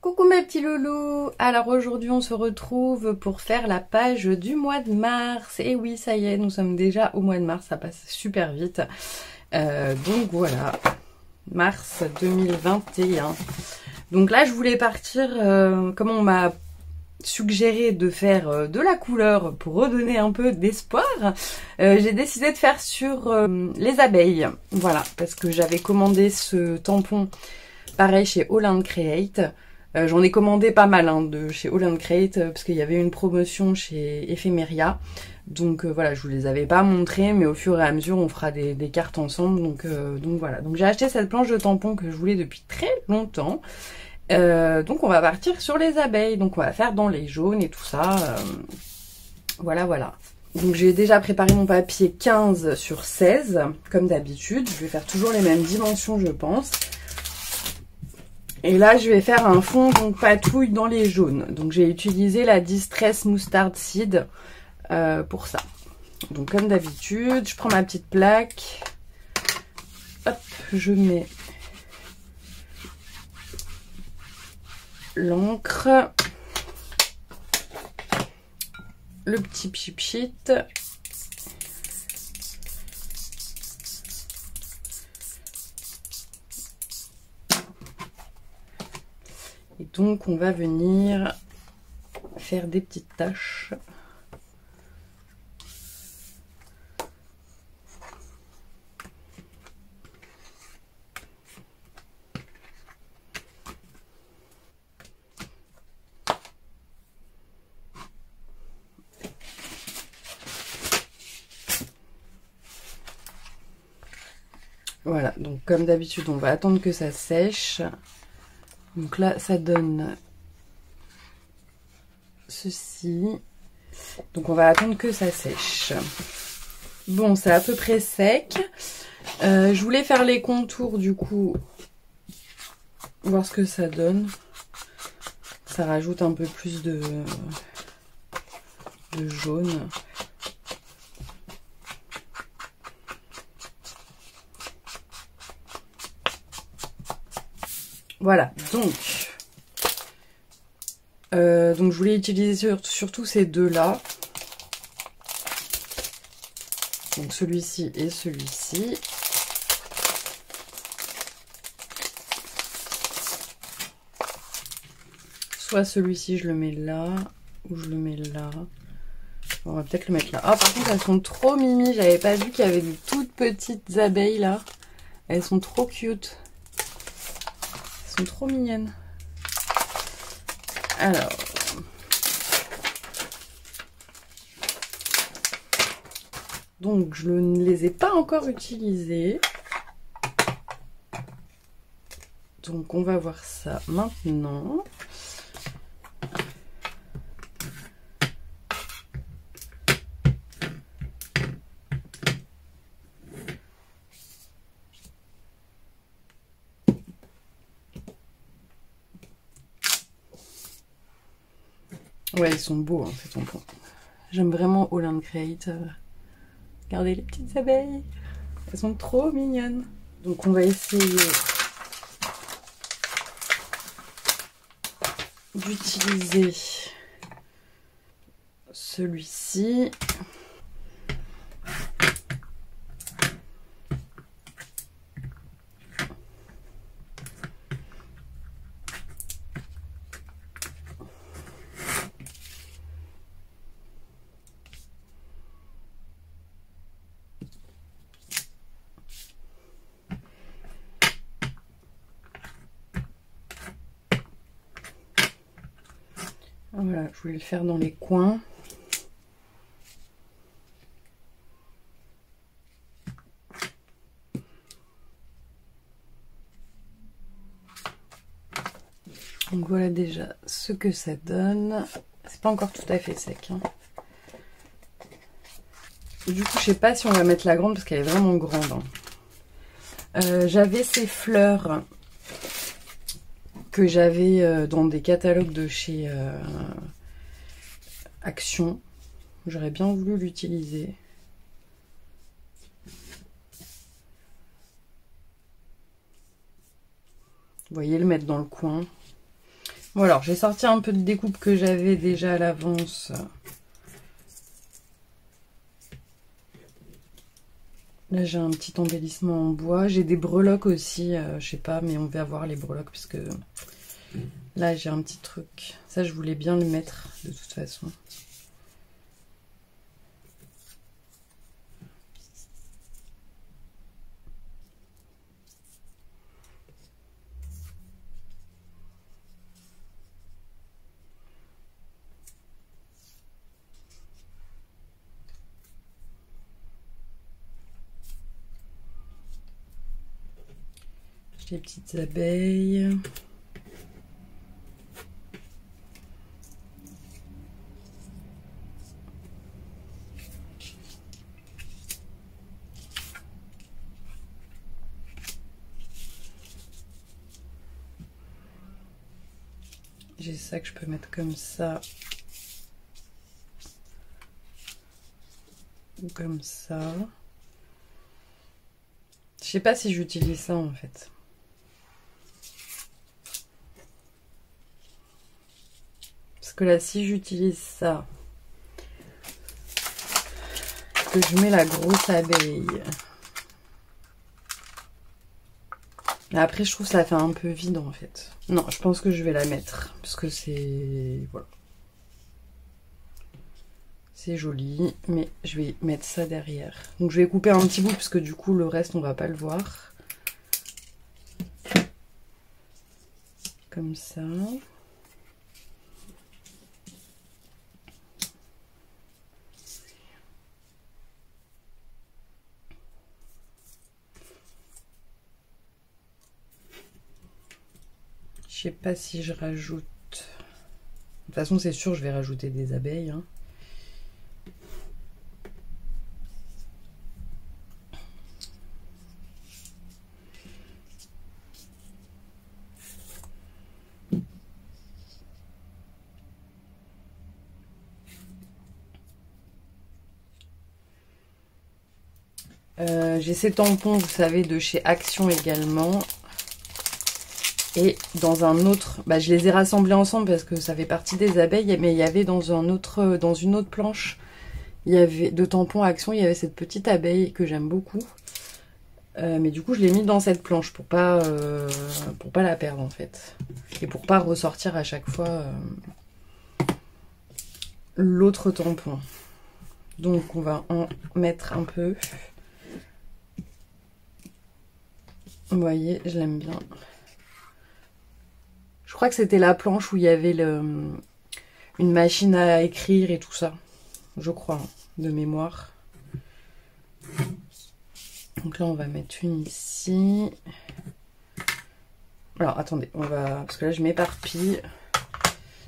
Coucou mes petits loulous. Alors aujourd'hui on se retrouve pour faire la page du mois de mars. Et oui, ça y est, nous sommes déjà au mois de mars, ça passe super vite. Donc voilà, mars 2021. Donc là je voulais partir, comme on m'a suggéré de faire de la couleur pour redonner un peu d'espoir, j'ai décidé de faire sur les abeilles. Voilà, parce que j'avais commandé ce tampon pareil chez Holland Create. J'en ai commandé pas mal de chez Holland Create parce qu'il y avait une promotion chez Ephemeria. Donc voilà, je vous les avais pas montrées, mais au fur et à mesure on fera des cartes ensemble. Donc voilà. Donc j'ai acheté cette planche de tampon que je voulais depuis très longtemps. Donc on va partir sur les abeilles. Donc on va faire dans les jaunes et tout ça. Voilà. Donc j'ai déjà préparé mon papier 15 sur 16 comme d'habitude. Je vais faire toujours les mêmes dimensions je pense. Et là, je vais faire un fond donc patouille dans les jaunes. Donc j'ai utilisé la Distress Mustard Seed pour ça. Donc comme d'habitude, je prends ma petite plaque. Hop, je mets l'encre. Le petit pchit. Et donc on va venir faire des petites taches. Voilà, donc comme d'habitude on va attendre que ça sèche. Donc là, ça donne ceci. Donc on va attendre que ça sèche. Bon, c'est à peu près sec. Je voulais faire les contours du coup. Voir ce que ça donne. Ça rajoute un peu plus de jaune. Voilà, donc je voulais utiliser surtout ces deux-là. Donc celui-ci et celui-ci. Soit celui-ci, je le mets là, ou je le mets là. On va peut-être le mettre là. Ah, par contre, elles sont trop mimi. J'avais pas vu qu'il y avait des toutes petites abeilles là. Elles sont trop cute. Elles sont trop mignonnes. Alors. Donc, je ne les ai pas encore utilisées. Donc, on va voir ça maintenant. Ouais, ils sont beaux, ces tampons. J'aime vraiment Holland Create. Regardez les petites abeilles. Elles sont trop mignonnes. Donc, on va essayer d'utiliser celui-ci. Voilà, je voulais le faire dans les coins. Donc voilà déjà ce que ça donne. C'est pas encore tout à fait sec. Du coup, je sais pas si on va mettre la grande parce qu'elle est vraiment grande. J'avais ces fleurs que j'avais dans des catalogues de chez Action. J'aurais bien voulu l'utiliser. Vous voyez, le mettre dans le coin. Bon alors, j'ai sorti un peu de découpe que j'avais déjà à l'avance. Là, j'ai un petit embellissement en bois. J'ai des breloques aussi, je sais pas, mais on va voir les breloques parce que là, j'ai un petit truc. Ça, je voulais bien le mettre de toute façon. J'ai des petites abeilles. J'ai ça que je peux mettre comme ça. Ou comme ça. Je sais pas si j'utilise ça en fait. Parce que là, si j'utilise ça, que je mets la grosse abeille. Après, je trouve que ça fait un peu vide en fait. Non, je pense que je vais la mettre. Parce que c'est... Voilà. C'est joli. Mais je vais mettre ça derrière. Donc je vais couper un petit bout parce que du coup, le reste, on va pas le voir. Comme ça. Je sais pas si je rajoute... De toute façon, c'est sûr, je vais rajouter des abeilles. Hein. J'ai ces tampons, vous savez, de chez Action également. Et dans un autre, je les ai rassemblés ensemble parce que ça fait partie des abeilles, mais il y avait dans une autre planche, il y avait de tampons Action, il y avait cette petite abeille que j'aime beaucoup. Mais du coup, je l'ai mis dans cette planche pour pas la perdre en fait. Et pour pas ressortir à chaque fois l'autre tampon. Donc on va en mettre un peu. Vous voyez, je l'aime bien. Je crois que c'était la planche où il y avait une machine à écrire et tout ça. Je crois, hein, de mémoire. Donc là, on va mettre une ici. Alors, attendez, on va... Parce que là, je m'éparpille.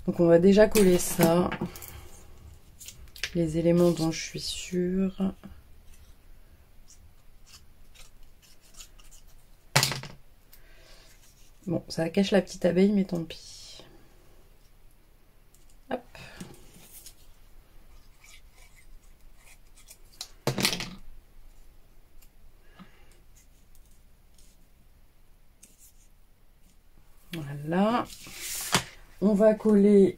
Donc, on va déjà coller ça. Les éléments dont je suis sûre. Bon, ça cache la petite abeille, mais tant pis. Hop. Voilà. On va coller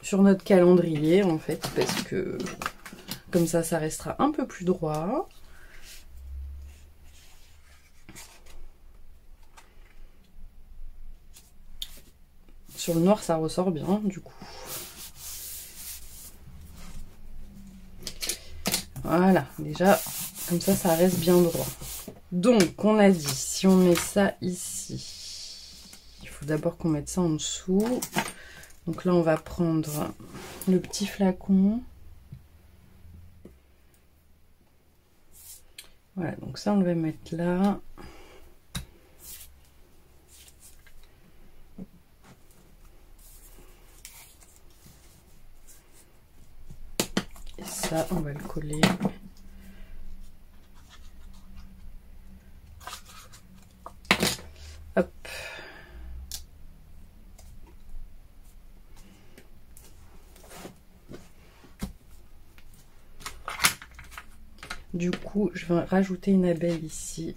sur notre calendrier, en fait, parce que comme ça restera un peu plus droit. Sur le noir, ça ressort bien, du coup. Voilà, déjà, comme ça reste bien droit. Donc, on a dit, si on met ça ici, il faut d'abord qu'on mette ça en dessous. Donc là, on va prendre le petit flacon. Voilà, donc ça, on va mettre là. Et ça, on va le coller. Hop. Du coup, je vais rajouter une abeille ici.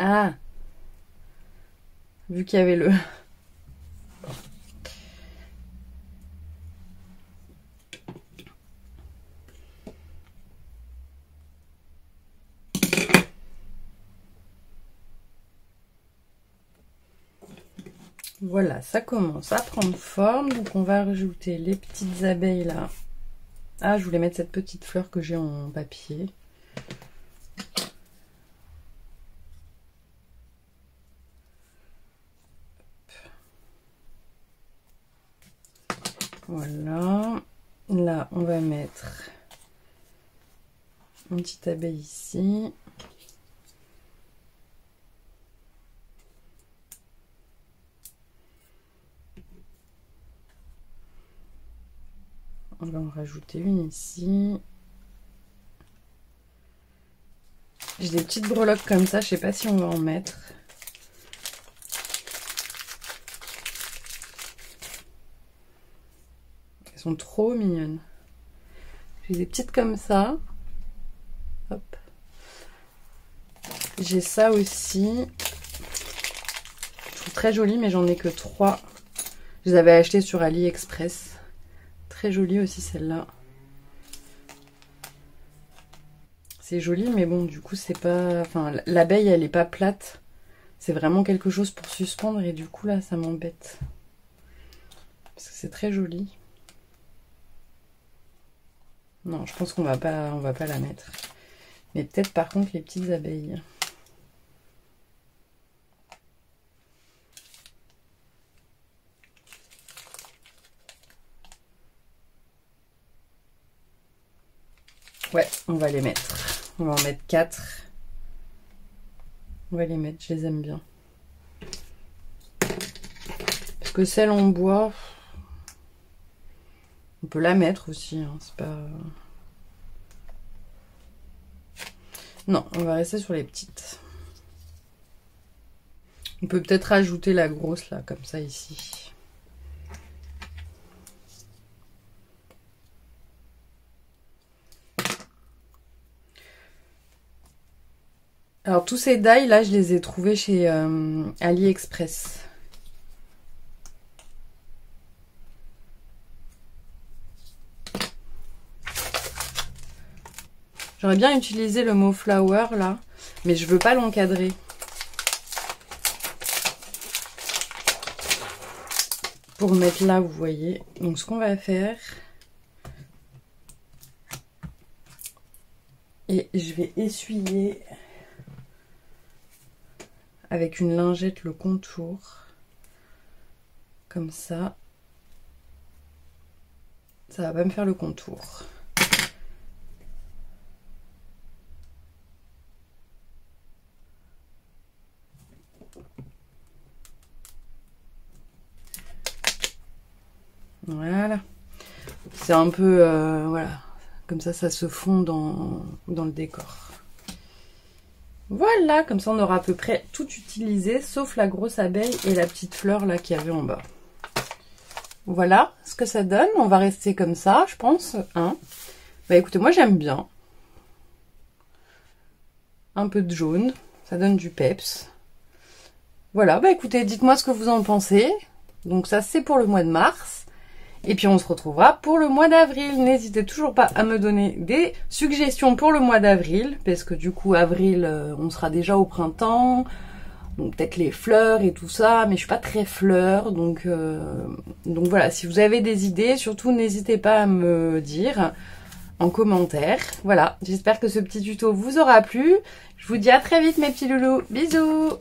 Ah, vu qu'il y avait le... Voilà, ça commence à prendre forme. Donc on va rajouter les petites abeilles là. Ah, je voulais mettre cette petite fleur que j'ai en papier. Voilà. Là, on va mettre une petite abeille ici. On va en rajouter une ici. J'ai des petites breloques comme ça, je sais pas si on va en mettre. Elles sont trop mignonnes. J'ai des petites comme ça. Hop. J'ai ça aussi. Je trouve très joli, mais j'en ai que 3. Je les avais achetées sur AliExpress. Très jolie aussi celle-là. C'est joli, mais bon, du coup, c'est pas... Enfin, l'abeille, elle est pas plate. C'est vraiment quelque chose pour suspendre, et du coup, là, ça m'embête. Parce que c'est très joli. Non, je pense qu'on va pas la mettre. Mais peut-être, par contre, les petites abeilles. Ouais, on va les mettre. On va en mettre 4. On va les mettre, je les aime bien. Parce que celle en bois, on peut la mettre aussi, hein, c'est pas... Non, on va rester sur les petites. On peut peut-être rajouter la grosse là, comme ça ici. Alors tous ces die là, je les ai trouvés chez AliExpress. J'aurais bien utilisé le mot flower là, mais je veux pas l'encadrer. Pour le mettre là, vous voyez. Donc ce qu'on va faire, et je vais essuyer avec une lingette le contour, comme ça. Ça va pas me faire le contour. Voilà. C'est un peu... voilà. Comme ça, ça se fond dans le décor. Voilà, comme ça on aura à peu près tout utilisé, sauf la grosse abeille et la petite fleur là qu'il y avait en bas. Voilà ce que ça donne. On va rester comme ça, je pense. Hein, bah écoutez, moi j'aime bien. Un peu de jaune, ça donne du peps. Voilà, bah écoutez, dites-moi ce que vous en pensez. Donc ça c'est pour le mois de mars. Et puis on se retrouvera pour le mois d'avril. N'hésitez toujours pas à me donner des suggestions pour le mois d'avril. Parce que du coup, avril, on sera déjà au printemps. Donc peut-être les fleurs et tout ça. Mais je suis pas très fleur. Donc voilà, si vous avez des idées, surtout n'hésitez pas à me dire en commentaire. Voilà, j'espère que ce petit tuto vous aura plu. Je vous dis à très vite mes petits loulous. Bisous!